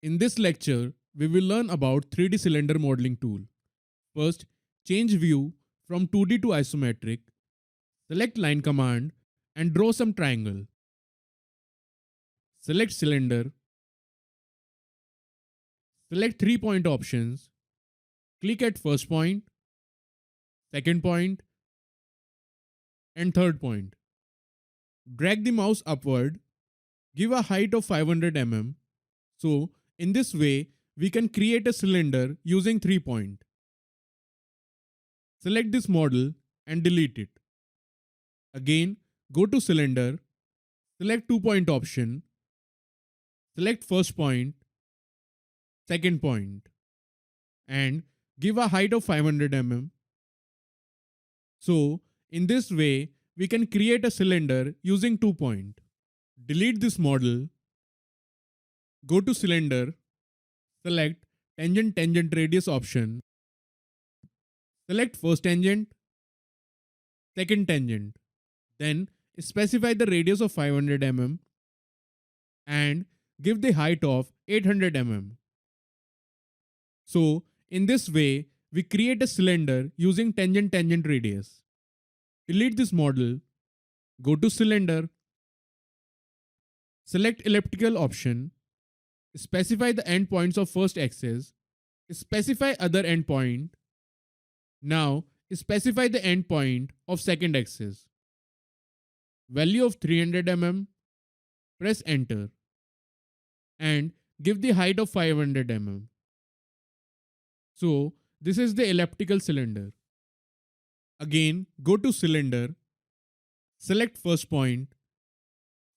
In this lecture, we will learn about 3D cylinder modeling tool. First, change view from 2D to isometric, select line command and draw some triangle. Select cylinder, select 3-point options, click at first point, second point and third point. Drag the mouse upward, give a height of 500 mm. So, in this way, we can create a cylinder using 3-point. Select this model and delete it. Again, go to cylinder, select 2-point option, select first point, second point, and give a height of 500 mm. So, in this way, we can create a cylinder using 2-point. Delete this model, go to cylinder, select tangent radius option, select first tangent, second tangent, then specify the radius of 500 mm and give the height of 800 mm. So, in this way, we create a cylinder using tangent radius. Delete this model, go to cylinder, select elliptical option, specify the endpoints of first axis, specify other endpoint. Now, specify the endpoint of second axis. Value of 300 mm, press enter and give the height of 500 mm. So, this is the elliptical cylinder. Again, go to cylinder, select first point,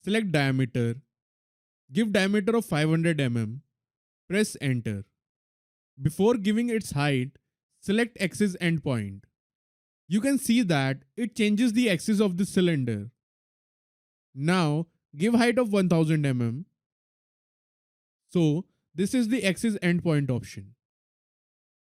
select diameter, give diameter of 500 mm, press enter. Before giving its height, select axis endpoint. You can see that it changes the axis of the cylinder. Now, give height of 1000 mm. So, this is the axis endpoint option.